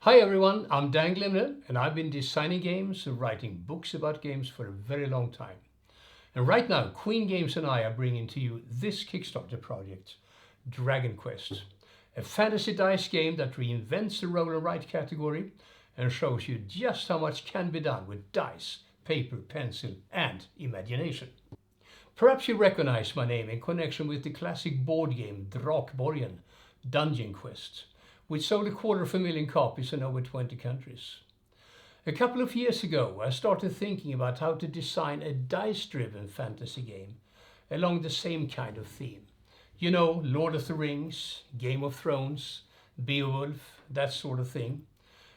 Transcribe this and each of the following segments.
Hi everyone, I'm Dan Glimner and I've been designing games and writing books about games for a very long time. And right now, Queen Games and I are bringing to you this Kickstarter project, DRAGONQUEST, a fantasy dice game that reinvents the roll and write category and shows you just how much can be done with dice, paper, pencil and imagination. Perhaps you recognize my name in connection with the classic board game DRAGONQUEST, Dungeon Quest, which sold 250,000 copies in over 20 countries. A couple of years ago, I started thinking about how to design a dice-driven fantasy game along the same kind of theme. You know, Lord of the Rings, Game of Thrones, Beowulf, that sort of thing.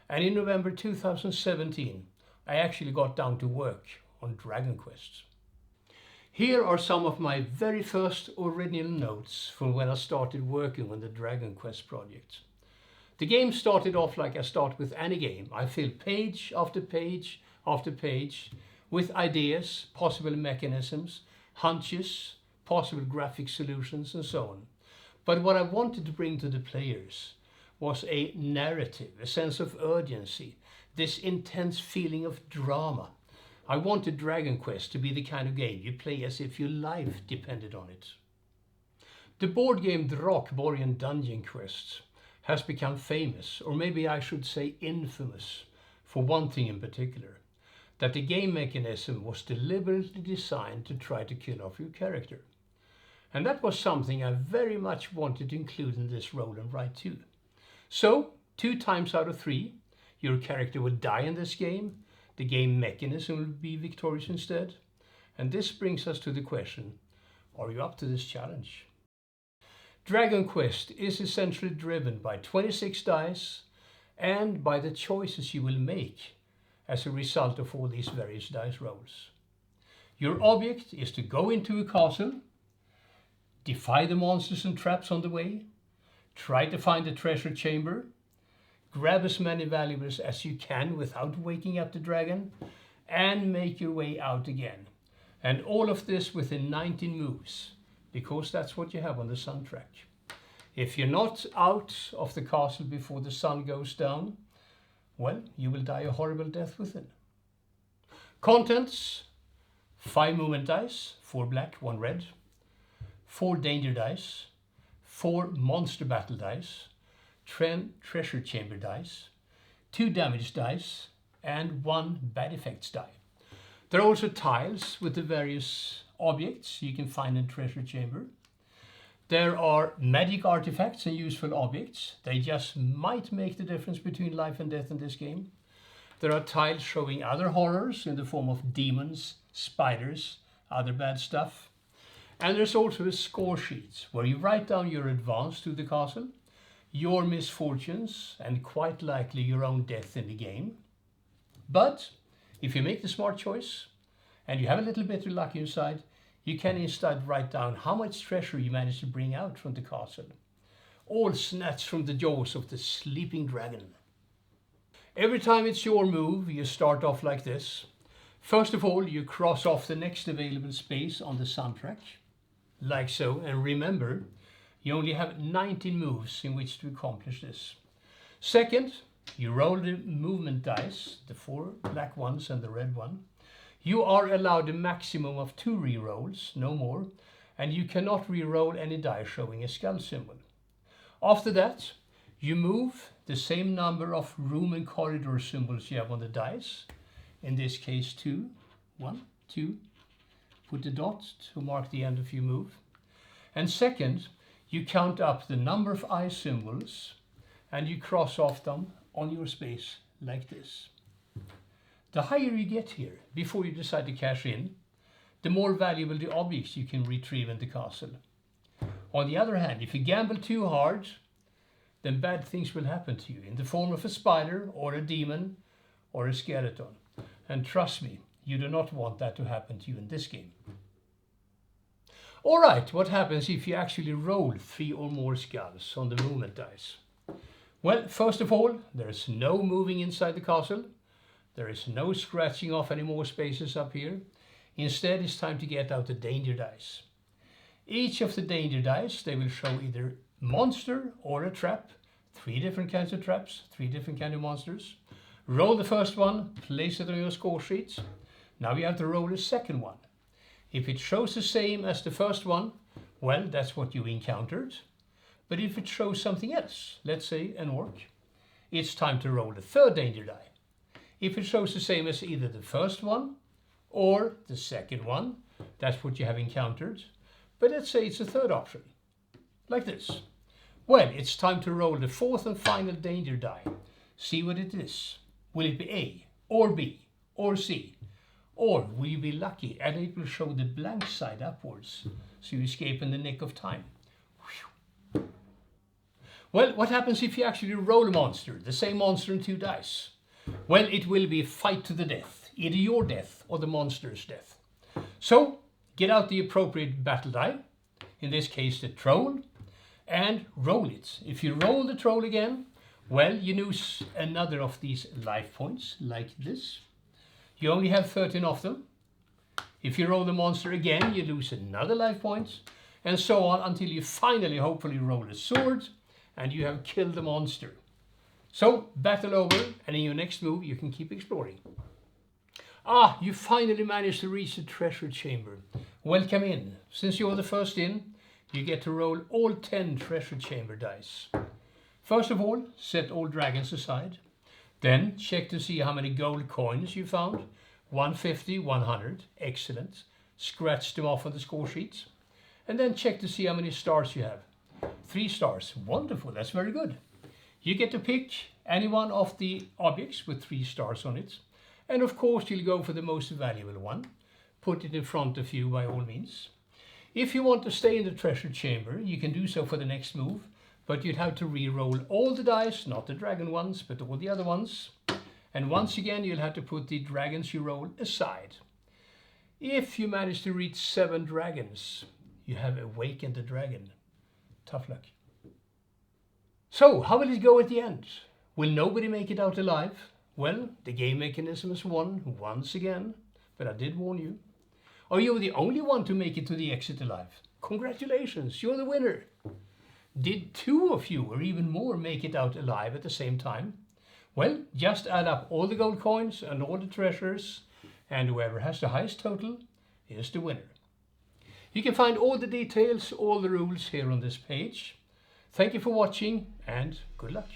And in November 2017, I actually got down to work on DRAGONQUEST. Here are some of my very first original notes from when I started working on the DRAGONQUEST project. The game started off like I start with any game. I fill page after page after page with ideas, possible mechanisms, hunches, possible graphic solutions and so on. But what I wanted to bring to the players was a narrative, a sense of urgency, this intense feeling of drama. I wanted DRAGONQUEST to be the kind of game you play as if your life depended on it. The board game DRAGONQUEST Dungeon Quest has become famous, or maybe I should say infamous, for one thing in particular, that the game mechanism was deliberately designed to try to kill off your character. And that was something I very much wanted to include in this roll and write too. So, 2 times out of 3, your character will die in this game, the game mechanism will be victorious instead, and this brings us to the question, are you up to this challenge? DRAGONQUEST is essentially driven by 26 dice and by the choices you will make as a result of all these various dice rolls. Your object is to go into a castle, defy the monsters and traps on the way, try to find a treasure chamber, grab as many valuables as you can without waking up the dragon, and make your way out again. And all of this within 19 moves, because that's what you have on the soundtrack. If you're not out of the castle before the sun goes down, well, you will die a horrible death within. Contents: 5 movement dice, 4 black, 1 red, 4 danger dice, 4 monster battle dice, 10 treasure chamber dice, 2 damage dice, and 1 bad effects die. There are also tiles with the various objects you can find in treasure chamber. There are magic artifacts and useful objects. They just might make the difference between life and death in this game. There are tiles showing other horrors in the form of demons, spiders, other bad stuff. And there's also a score sheet where you write down your advance to the castle, your misfortunes, and quite likely your own death in the game. But if you make the smart choice and you have a little bit of luck inside, you can instead write down how much treasure you managed to bring out from the castle, all snatched from the jaws of the sleeping dragon. Every time it's your move, you start off like this. First of all, you cross off the next available space on the soundtrack, like so, and remember, you only have 19 moves in which to accomplish this. Second, you roll the movement dice, the 4 black ones and the red one. You are allowed a maximum of 2 rerolls, no more, and you cannot reroll any die showing a skull symbol. After that, you move the same number of room and corridor symbols you have on the dice, in this case 2, 1, 2, put the dot to mark the end of your move. And second, you count up the number of eye symbols and you cross off them on your space like this. The higher you get here before you decide to cash in, the more valuable the objects you can retrieve in the castle. On the other hand, if you gamble too hard, then bad things will happen to you in the form of a spider or a demon or a skeleton. And trust me, you do not want that to happen to you in this game. Alright, what happens if you actually roll 3 or more skulls on the movement dice? Well, first of all, there's no moving inside the castle. There is no scratching off any more spaces up here. Instead, it's time to get out the danger dice. Each of the danger dice, they will show either monster or a trap 3 different kinds of traps, 3 different kinds of monsters. Roll the first one, place it on your score sheets. Now you have to roll the second one. If it shows the same as the first one, well, that's what you encountered. But if it shows something else, let's say an orc, it's time to roll the third danger die. If it shows the same as either the first one or the second one, that's what you have encountered. But let's say it's a third option, like this. Well, it's time to roll the fourth and final danger die. See what it is. Will it be A, or B, or C? Or will you be lucky and it will show the blank side upwards, so you escape in the nick of time? Whew. Well, what happens if you actually roll a monster, the same monster and 2 dice? Well, it will be a fight to the death, either your death or the monster's death. So, get out the appropriate battle die, in this case the troll, and roll it. If you roll the troll again, well, you lose another of these life points, like this. You only have 13 of them. If you roll the monster again, you lose another life point, and so on until you finally, hopefully, roll a sword, and you have killed the monster. So, battle over, and in your next move, you can keep exploring. Ah, you finally managed to reach the treasure chamber. Welcome in. Since you're the first in, you get to roll all 10 treasure chamber dice. First of all, set all dragons aside. Then check to see how many gold coins you found. 150, 100, excellent. Scratch them off on the score sheets. And then check to see how many stars you have. 3 stars, wonderful, that's very good. You get to pick any one of the objects with 3 stars on it. And of course you'll go for the most valuable one. Put it in front of you by all means. If you want to stay in the treasure chamber, you can do so for the next move. But you'd have to re-roll all the dice, not the dragon ones, but all the other ones. And once again, you'll have to put the dragons you roll aside. If you manage to reach 7 dragons, you have awakened the dragon. Tough luck. So, how will it go at the end? Will nobody make it out alive? Well, the game mechanism has won once again, but I did warn you. Are you the only one to make it to the exit alive? Congratulations, you're the winner. Did 2 of you or even more make it out alive at the same time? Well, just add up all the gold coins and all the treasures, and whoever has the highest total is the winner. You can find all the details, all the rules here on this page. Thank you for watching and good luck.